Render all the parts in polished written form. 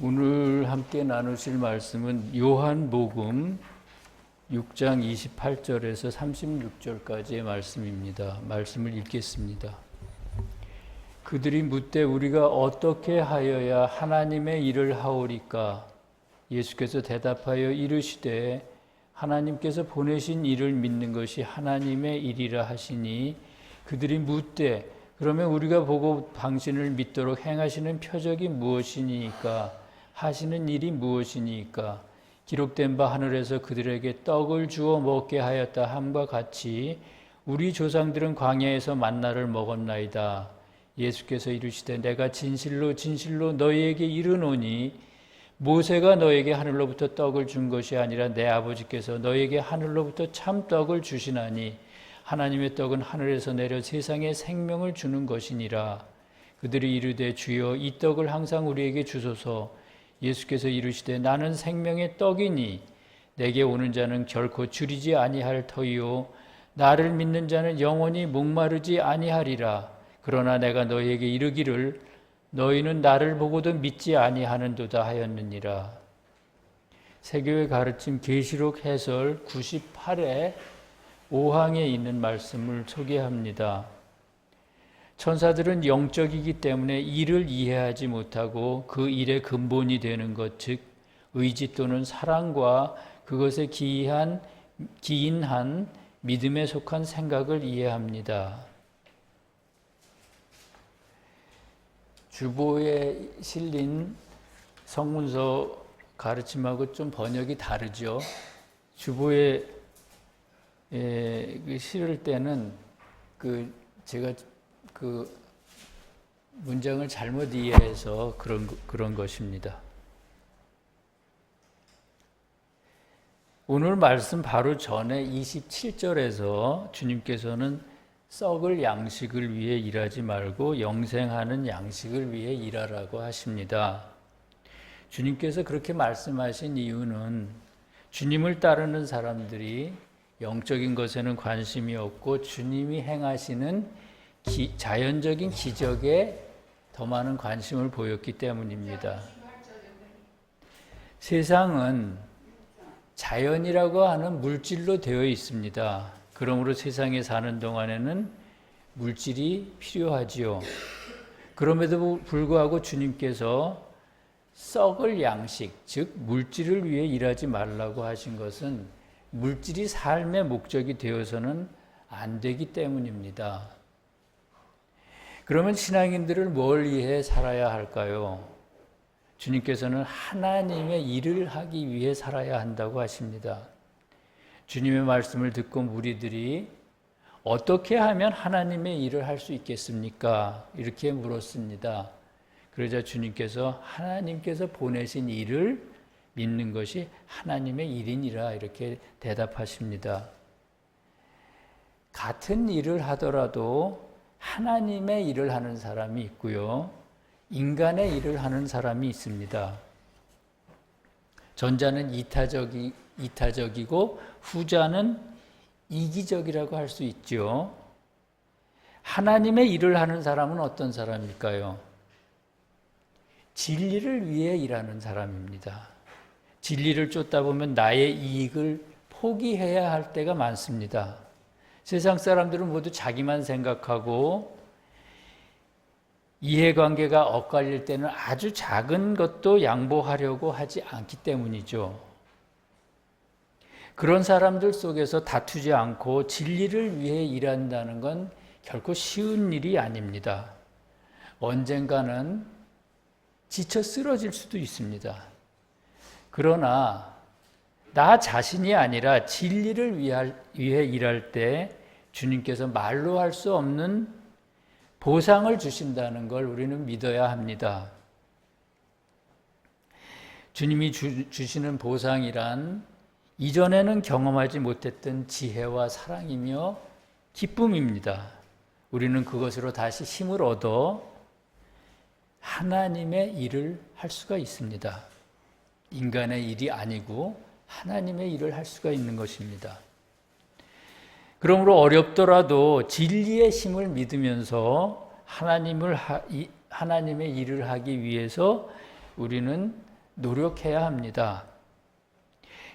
오늘 함께 나누실 말씀은 요한복음 6장 28절에서 36절까지의 말씀입니다. 말씀을 읽겠습니다. 그들이 묻되 우리가 어떻게 하여야 하나님의 일을 하오리까? 예수께서 대답하여 이르시되 하나님께서 보내신 일을 믿는 것이 하나님의 일이라 하시니 그들이 묻되 그러면 우리가 보고 당신을 믿도록 행하시는 표적이 무엇이니까? 하시는 일이 무엇이니까? 기록된 바 하늘에서 그들에게 떡을 주어 먹게 하였다 함과 같이 우리 조상들은 광야에서 만나를 먹었나이다. 예수께서 이르시되 내가 진실로 진실로 너희에게 이르노니 모세가 너에게 하늘로부터 떡을 준 것이 아니라 내 아버지께서 너에게 하늘로부터 참 떡을 주시나니 하나님의 떡은 하늘에서 내려 세상에 생명을 주는 것이니라. 그들이 이르되 주여 이 떡을 항상 우리에게 주소서. 예수께서 이르시되 나는 생명의 떡이니 내게 오는 자는 결코 줄이지 아니할 터이요 나를 믿는 자는 영원히 목마르지 아니하리라. 그러나 내가 너희에게 이르기를 너희는 나를 보고도 믿지 아니하는도다 하였느니라. 세교회 가르침 계시록 해설 98에 5항에 있는 말씀을 소개합니다. 천사들은 영적이기 때문에 일을 이해하지 못하고 그 일의 근본이 되는 것, 즉 의지 또는 사랑과 그것에 기인한 믿음에 속한 생각을 이해합니다. 주보에 실린 성문서 가르침하고 좀 번역이 다르죠. 주보에 실을 때는 제가 문장을 잘못 이해해서 그런 것입니다. 오늘 말씀 바로 전에 27절에서 주님께서는 썩을 양식을 위해 일하지 말고 영생하는 양식을 위해 일하라고 하십니다. 주님께서 그렇게 말씀하신 이유는 주님을 따르는 사람들이 영적인 것에는 관심이 없고 주님이 행하시는 자연적인 기적에 더 많은 관심을 보였기 때문입니다. 세상은 자연이라고 하는 물질로 되어 있습니다. 그러므로 세상에 사는 동안에는 물질이 필요하지요. 그럼에도 불구하고 주님께서 썩을 양식, 즉 물질을 위해 일하지 말라고 하신 것은 물질이 삶의 목적이 되어서는 안 되기 때문입니다. 그러면 신앙인들을 뭘 위해 살아야 할까요? 주님께서는 하나님의 일을 하기 위해 살아야 한다고 하십니다. 주님의 말씀을 듣고 무리들이 어떻게 하면 하나님의 일을 할 수 있겠습니까? 이렇게 물었습니다. 그러자 주님께서 하나님께서 보내신 일을 믿는 것이 하나님의 일이니라 이렇게 대답하십니다. 같은 일을 하더라도 하나님의 일을 하는 사람이 있고요. 인간의 일을 하는 사람이 있습니다. 전자는 이타적이고 후자는 이기적이라고 할 수 있죠. 하나님의 일을 하는 사람은 어떤 사람일까요? 진리를 위해 일하는 사람입니다. 진리를 쫓다 보면 나의 이익을 포기해야 할 때가 많습니다. 세상 사람들은 모두 자기만 생각하고 이해관계가 엇갈릴 때는 아주 작은 것도 양보하려고 하지 않기 때문이죠. 그런 사람들 속에서 다투지 않고 진리를 위해 일한다는 건 결코 쉬운 일이 아닙니다. 언젠가는 지쳐 쓰러질 수도 있습니다. 그러나 나 자신이 아니라 진리를 위해 일할 때 주님께서 말로 할 수 없는 보상을 주신다는 걸 우리는 믿어야 합니다. 주님이 주시는 보상이란 이전에는 경험하지 못했던 지혜와 사랑이며 기쁨입니다. 우리는 그것으로 다시 힘을 얻어 하나님의 일을 할 수가 있습니다. 인간의 일이 아니고 하나님의 일을 할 수가 있는 것입니다. 그러므로 어렵더라도 진리의 힘을 믿으면서 하나님의 일을 하기 위해서 우리는 노력해야 합니다.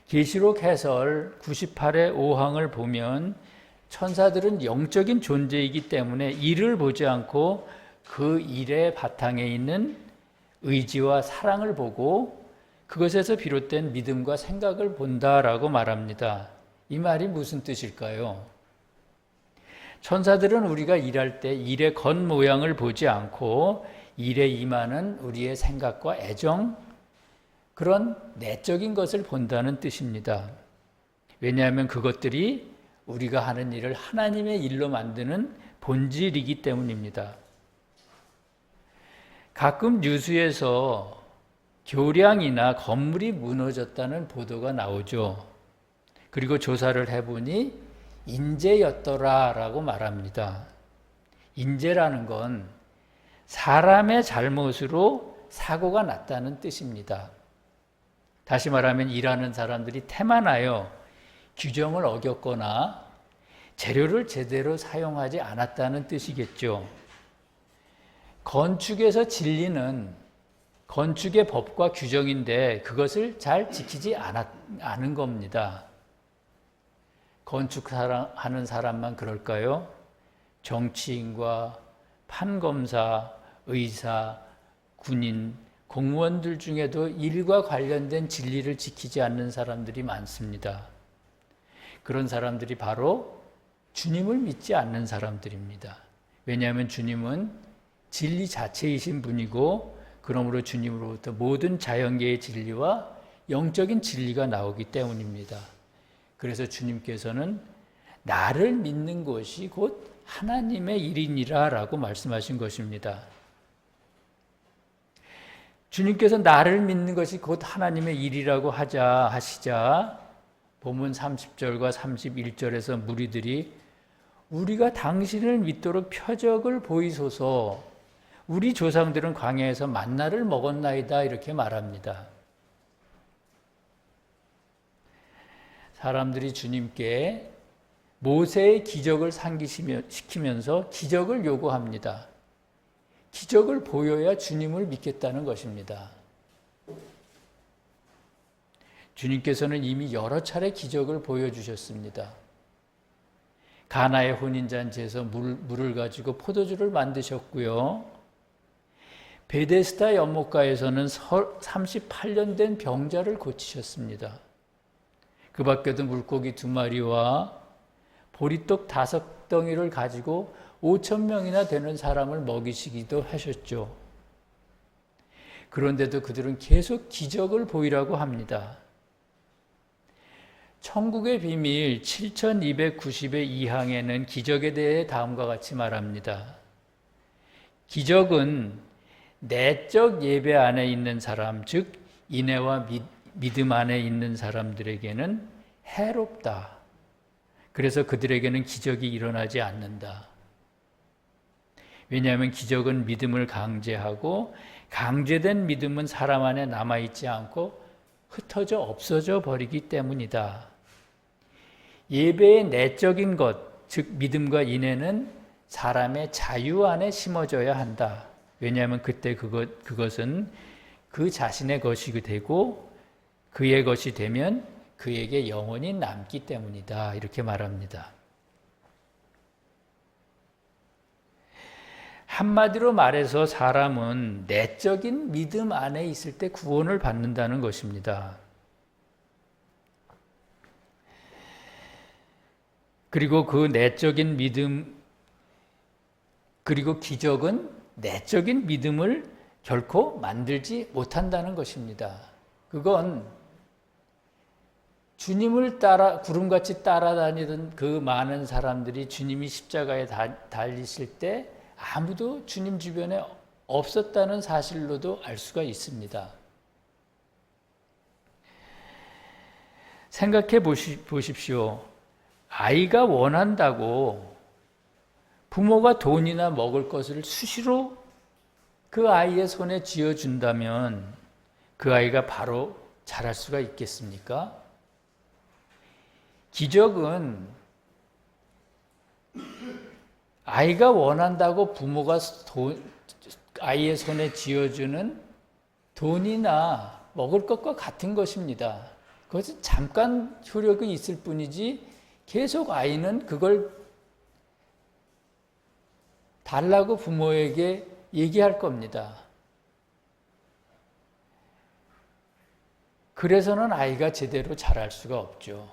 계시록 해설 98의 5항을 보면 천사들은 영적인 존재이기 때문에 일을 보지 않고 그 일의 바탕에 있는 의지와 사랑을 보고 그것에서 비롯된 믿음과 생각을 본다라고 말합니다. 이 말이 무슨 뜻일까요? 천사들은 우리가 일할 때 일의 겉모양을 보지 않고 일에 임하는 우리의 생각과 애정, 그런 내적인 것을 본다는 뜻입니다. 왜냐하면 그것들이 우리가 하는 일을 하나님의 일로 만드는 본질이기 때문입니다. 가끔 뉴스에서 교량이나 건물이 무너졌다는 보도가 나오죠. 그리고 조사를 해보니 인재였더라라고 말합니다. 인재라는 건 사람의 잘못으로 사고가 났다는 뜻입니다. 다시 말하면 일하는 사람들이 태만하여 규정을 어겼거나 재료를 제대로 사용하지 않았다는 뜻이겠죠. 건축에서 진리는 건축의 법과 규정인데 그것을 잘 지키지 않은 겁니다. 건축하는 사람만 그럴까요? 정치인과 판검사, 의사, 군인, 공무원들 중에도 일과 관련된 진리를 지키지 않는 사람들이 많습니다. 그런 사람들이 바로 주님을 믿지 않는 사람들입니다. 왜냐하면 주님은 진리 자체이신 분이고 그러므로 주님으로부터 모든 자연계의 진리와 영적인 진리가 나오기 때문입니다. 그래서 주님께서는 나를 믿는 것이 곧 하나님의 일이니라 라고 말씀하신 것입니다. 주님께서 나를 믿는 것이 곧 하나님의 일이라고 하시자 본문 30절과 31절에서 무리들이 우리가 당신을 믿도록 표적을 보이소서, 우리 조상들은 광야에서 만나를 먹었나이다 이렇게 말합니다. 사람들이 주님께 모세의 기적을 상기시키면서 기적을 요구합니다. 기적을 보여야 주님을 믿겠다는 것입니다. 주님께서는 이미 여러 차례 기적을 보여주셨습니다. 가나의 혼인잔치에서 물을 가지고 포도주를 만드셨고요. 베데스다 연못가에서는 38년 된 병자를 고치셨습니다. 그 밖에도 물고기 2마리와 보리떡 5덩이를 가지고 5,000명이나 되는 사람을 먹이시기도 하셨죠. 그런데도 그들은 계속 기적을 보이라고 합니다. 천국의 비밀 7290의 2항에는 기적에 대해 다음과 같이 말합니다. 기적은 내적 예배 안에 있는 사람, 즉 인애와 믿음 안에 있는 사람들에게는 해롭다. 그래서 그들에게는 기적이 일어나지 않는다. 왜냐하면 기적은 믿음을 강제하고 강제된 믿음은 사람 안에 남아있지 않고 흩어져 없어져 버리기 때문이다. 예배의 내적인 것, 즉 믿음과 인애는 사람의 자유 안에 심어져야 한다. 왜냐하면 그때 그것은 그 자신의 것이 되고 그의 것이 되면 그에게 영원히 남기 때문이다. 이렇게 말합니다. 한마디로 말해서 사람은 내적인 믿음 안에 있을 때 구원을 받는다는 것입니다. 그리고 그 내적인 믿음, 그리고 기적은 내적인 믿음을 결코 만들지 못한다는 것입니다. 그건 주님을 따라 구름같이 따라다니던 그 많은 사람들이 주님이 십자가에 달리실 때 아무도 주님 주변에 없었다는 사실로도 알 수가 있습니다. 생각해 보십시오. 아이가 원한다고 부모가 돈이나 먹을 것을 수시로 그 아이의 손에 쥐어준다면 그 아이가 바로 자랄 수가 있겠습니까? 기적은 아이가 원한다고 부모가 아이의 손에 쥐어주는 돈이나 먹을 것과 같은 것입니다. 그것은 잠깐 효력이 있을 뿐이지 계속 아이는 그걸 달라고 부모에게 얘기할 겁니다. 그래서는 아이가 제대로 자랄 수가 없죠.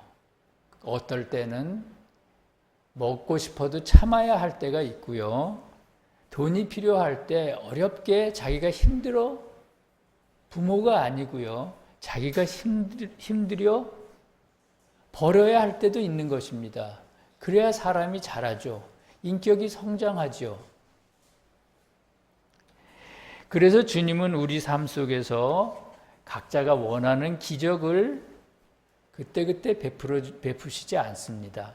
어떨 때는 먹고 싶어도 참아야 할 때가 있고요. 돈이 필요할 때 어렵게 자기가 힘들어 부모가 아니고요. 자기가 힘들여 버려야 할 때도 있는 것입니다. 그래야 사람이 자라죠. 인격이 성장하죠. 그래서 주님은 우리 베풀어 각자가 원하는 기적을 그때그때 베푸시지 않습니다.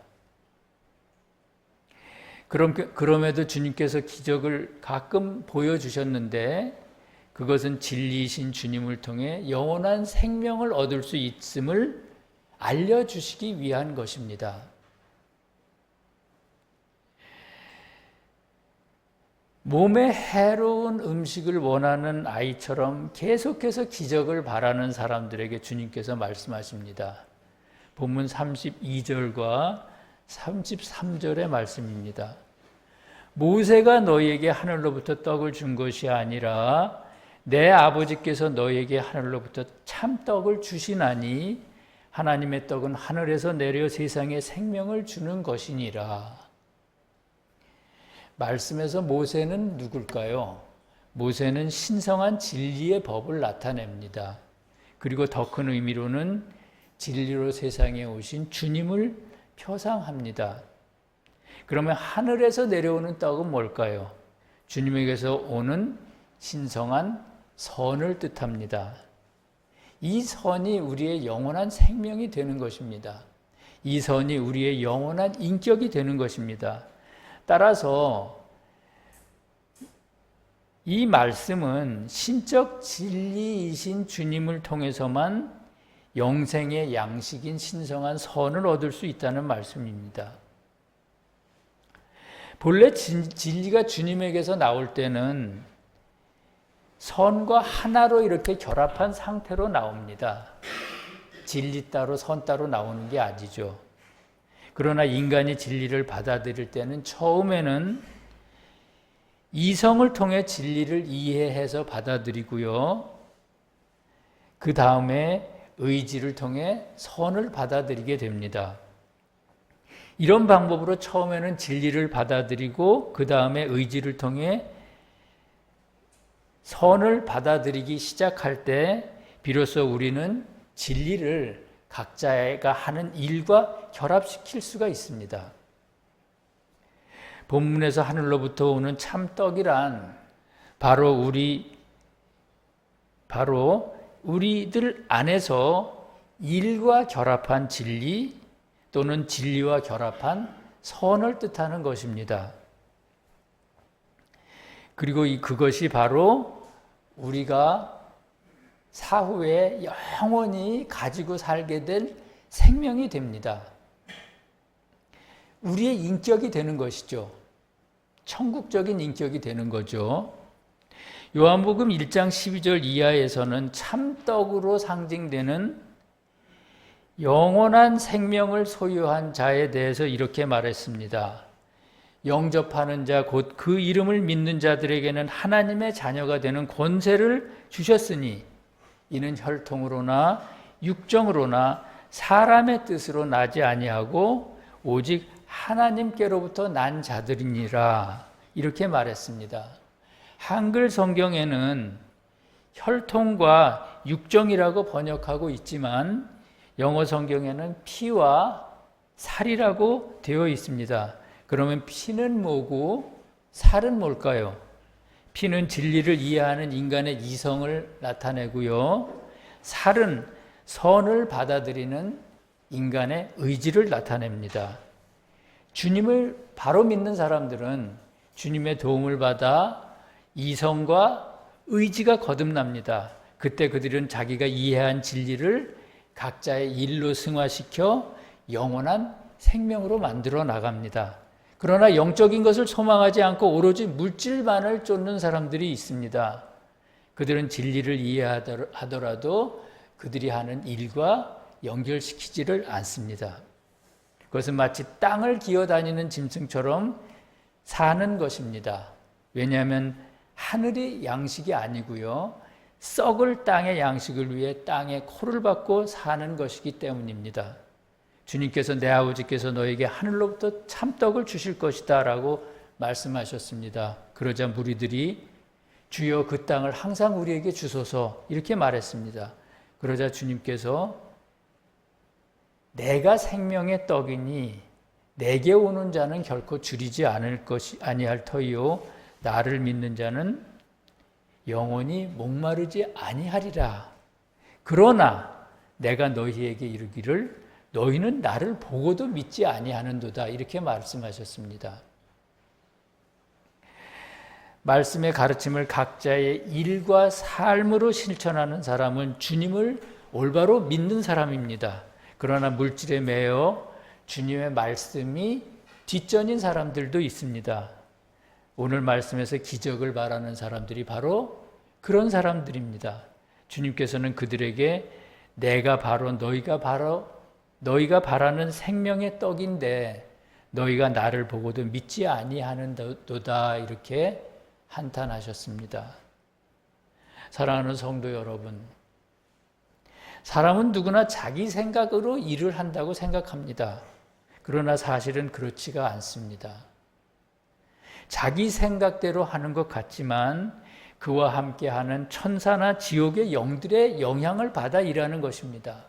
그럼에도 주님께서 기적을 가끔 보여주셨는데 그것은 진리이신 주님을 통해 영원한 생명을 얻을 수 있음을 알려주시기 위한 것입니다. 몸에 해로운 음식을 원하는 아이처럼 계속해서 기적을 바라는 사람들에게 주님께서 말씀하십니다. 본문 32절과 33절의 말씀입니다. 모세가 너희에게 하늘로부터 떡을 준 것이 아니라 내 아버지께서 너희에게 하늘로부터 참떡을 주시나니 하나님의 떡은 하늘에서 내려 세상에 생명을 주는 것이니라. 말씀에서 모세는 누굴까요? 모세는 신성한 진리의 법을 나타냅니다. 그리고 더 큰 의미로는 진리로 세상에 오신 주님을 표상합니다. 그러면 하늘에서 내려오는 떡은 뭘까요? 주님에게서 오는 신성한 선을 뜻합니다. 이 선이 우리의 영원한 생명이 되는 것입니다. 이 선이 우리의 영원한 인격이 되는 것입니다. 따라서 이 말씀은 신적 진리이신 주님을 통해서만 영생의 양식인 신성한 선을 얻을 수 있다는 말씀입니다. 본래 진리가 주님에게서 나올 때는 선과 하나로 이렇게 결합한 상태로 나옵니다. 진리 따로 선 따로 나오는 게 아니죠. 그러나 인간이 진리를 받아들일 때는 처음에는 이성을 통해 진리를 이해해서 받아들이고요. 그 다음에 의지를 통해 선을 받아들이게 됩니다. 이런 방법으로 처음에는 진리를 받아들이고 그 다음에 의지를 통해 선을 받아들이기 시작할 때 비로소 우리는 진리를 각자가 하는 일과 결합시킬 수가 있습니다. 본문에서 하늘로부터 오는 참떡이란 바로 우리들 안에서 일과 결합한 진리 또는 진리와 결합한 선을 뜻하는 것입니다. 그리고 그것이 바로 우리가 사후에 영원히 가지고 살게 될 생명이 됩니다. 우리의 인격이 되는 것이죠. 천국적인 인격이 되는 거죠. 요한복음 1장 12절 이하에서는 참떡으로 상징되는 영원한 생명을 소유한 자에 대해서 이렇게 말했습니다. 영접하는 자 곧 그 이름을 믿는 자들에게는 하나님의 자녀가 되는 권세를 주셨으니 이는 혈통으로나 육정으로나 사람의 뜻으로 나지 아니하고 오직 하나님께로부터 난 자들이니라. 이렇게 말했습니다. 한글 성경에는 혈통과 육정이라고 번역하고 있지만 영어 성경에는 피와 살이라고 되어 있습니다. 그러면 피는 뭐고 살은 뭘까요? 피는 진리를 이해하는 인간의 이성을 나타내고요. 살은 선을 받아들이는 인간의 의지를 나타냅니다. 주님을 바로 믿는 사람들은 주님의 도움을 받아 이성과 의지가 거듭납니다. 그때 그들은 자기가 이해한 진리를 각자의 일로 승화시켜 영원한 생명으로 만들어 나갑니다. 그러나 영적인 것을 소망하지 않고 오로지 물질만을 쫓는 사람들이 있습니다. 그들은 진리를 이해하더라도 그들이 하는 일과 연결시키지를 않습니다. 그것은 마치 땅을 기어다니는 짐승처럼 사는 것입니다. 왜냐하면 하늘의 양식이 아니고요, 썩을 땅의 양식을 위해 땅에 코를 박고 사는 것이기 때문입니다. 주님께서 내 아버지께서 너에게 하늘로부터 참떡을 주실 것이다 라고 말씀하셨습니다. 그러자 무리들이 주여 그 땅을 항상 우리에게 주소서 이렇게 말했습니다. 그러자 주님께서 내가 생명의 떡이니 내게 오는 자는 결코 줄이지 아니할 터이요 나를 믿는 자는 영원히 목마르지 아니하리라. 그러나 내가 너희에게 이르기를 너희는 나를 보고도 믿지 아니하는도다 이렇게 말씀하셨습니다. 말씀의 가르침을 각자의 일과 삶으로 실천하는 사람은 주님을 올바로 믿는 사람입니다. 그러나 물질에 매여 주님의 말씀이 뒷전인 사람들도 있습니다. 오늘 말씀에서 기적을 바라는 사람들이 바로 그런 사람들입니다. 주님께서는 그들에게 내가 바로 너희가 바라는 생명의 떡인데 너희가 나를 보고도 믿지 아니하는도다 이렇게 한탄하셨습니다. 사랑하는 성도 여러분, 사람은 누구나 자기 생각으로 일을 한다고 생각합니다. 그러나 사실은 그렇지가 않습니다. 자기 생각대로 하는 것 같지만 그와 함께하는 천사나 지옥의 영들의 영향을 받아 일하는 것입니다.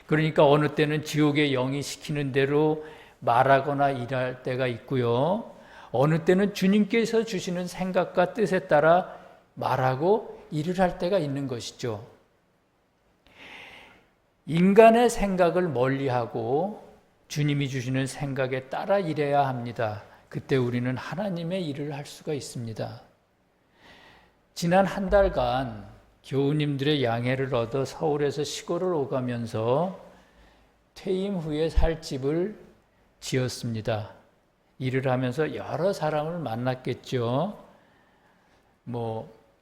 그러니까 어느 때는 지옥의 영이 시키는 대로 말하거나 일할 때가 있고요. 어느 때는 주님께서 주시는 생각과 뜻에 따라 말하고 일을 할 때가 있는 것이죠. 인간의 생각을 멀리하고 주님이 주시는 생각에 따라 일해야 합니다. 그때 우리는 하나님의 일을 할 수가 있습니다. 지난 한 달간 교우님들의 양해를 얻어 서울에서 시골을 오가면서 퇴임 후에 살 집을 지었습니다. 일을 하면서 여러 사람을 만났겠죠.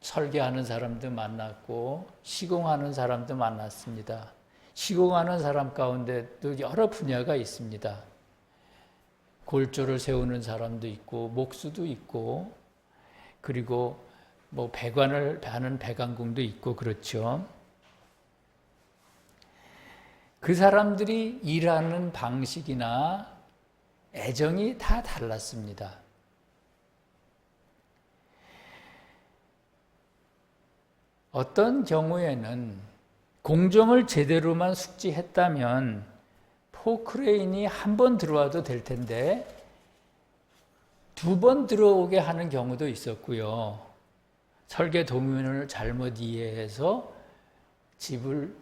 설계하는 사람도 만났고 시공하는 사람도 만났습니다. 시공하는 사람 가운데도 여러 분야가 있습니다. 골조를 세우는 사람도 있고 목수도 있고 그리고 배관을 하는 배관공도 있고 그렇죠. 그 사람들이 일하는 방식이나 애정이 다 달랐습니다. 어떤 경우에는 공정을 제대로만 숙지했다면 포크레인이 한 번 들어와도 될 텐데 2번 들어오게 하는 경우도 있었고요. 설계 도면을 잘못 이해해서 집을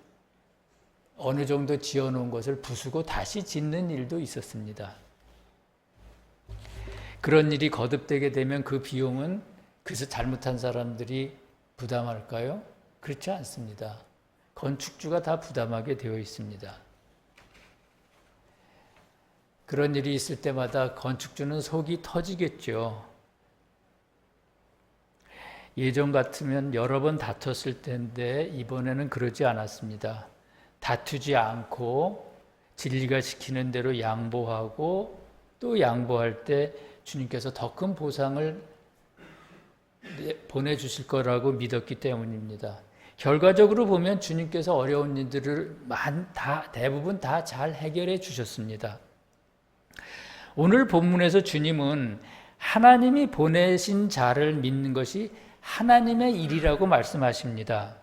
어느 정도 지어놓은 것을 부수고 다시 짓는 일도 있었습니다. 그런 일이 거듭되게 되면 그 비용은 그래서 잘못한 사람들이 부담할까요? 그렇지 않습니다. 건축주가 다 부담하게 되어 있습니다. 그런 일이 있을 때마다 건축주는 속이 터지겠죠. 예전 같으면 여러 번 다퉜을 텐데 이번에는 그러지 않았습니다. 다투지 않고 진리가 시키는 대로 양보하고 또 양보할 때 주님께서 더 큰 보상을 보내주실 거라고 믿었기 때문입니다. 결과적으로 보면 주님께서 어려운 일들을 대부분 다 잘 해결해 주셨습니다. 오늘 본문에서 주님은 하나님이 보내신 자를 믿는 것이 하나님의 일이라고 말씀하십니다.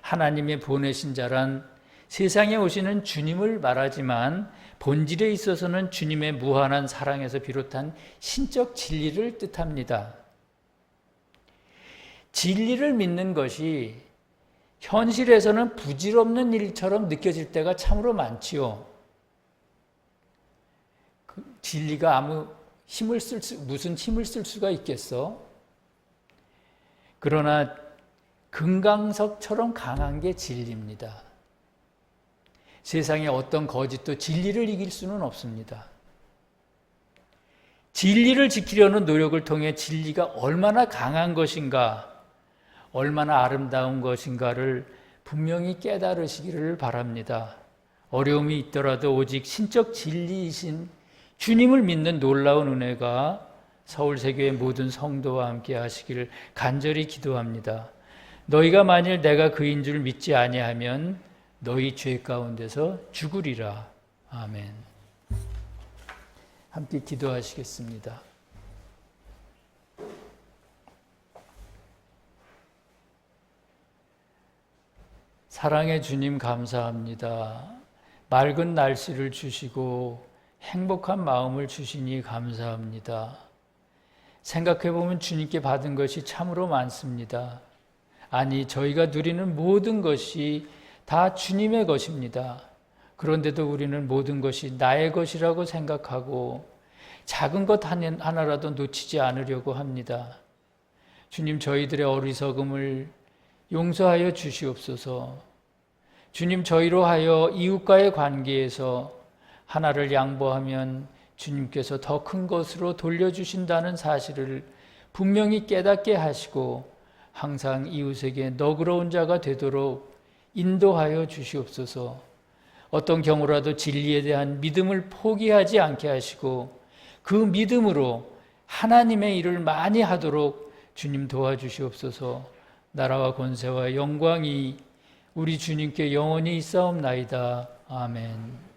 하나님이 보내신 자란 세상에 오시는 주님을 말하지만 본질에 있어서는 주님의 무한한 사랑에서 비롯한 신적 진리를 뜻합니다. 진리를 믿는 것이 현실에서는 부질없는 일처럼 느껴질 때가 참으로 많지요. 진리가 무슨 힘을 쓸 수가 있겠어? 그러나 금강석처럼 강한 게 진리입니다. 세상의 어떤 거짓도 진리를 이길 수는 없습니다. 진리를 지키려는 노력을 통해 진리가 얼마나 강한 것인가, 얼마나 아름다운 것인가를 분명히 깨달으시기를 바랍니다. 어려움이 있더라도 오직 신적 진리이신 주님을 믿는 놀라운 은혜가 서울세교의 모든 성도와 함께 하시기를 간절히 기도합니다. 너희가 만일 내가 그인 줄 믿지 아니하면 너희 죄 가운데서 죽으리라. 아멘. 함께 기도하시겠습니다. 사랑의 주님 감사합니다. 맑은 날씨를 주시고 행복한 마음을 주시니 감사합니다. 생각해보면 주님께 받은 것이 참으로 많습니다. 아니, 저희가 누리는 모든 것이 다 주님의 것입니다. 그런데도 우리는 모든 것이 나의 것이라고 생각하고 작은 것 하나라도 놓치지 않으려고 합니다. 주님, 저희들의 어리석음을 용서하여 주시옵소서. 주님, 저희로 하여 이웃과의 관계에서 하나를 양보하면 주님께서 더 큰 것으로 돌려주신다는 사실을 분명히 깨닫게 하시고 항상 이웃에게 너그러운 자가 되도록 인도하여 주시옵소서. 어떤 경우라도 진리에 대한 믿음을 포기하지 않게 하시고 그 믿음으로 하나님의 일을 많이 하도록 주님 도와주시옵소서. 나라와 권세와 영광이 우리 주님께 영원히 있사옵나이다. 아멘.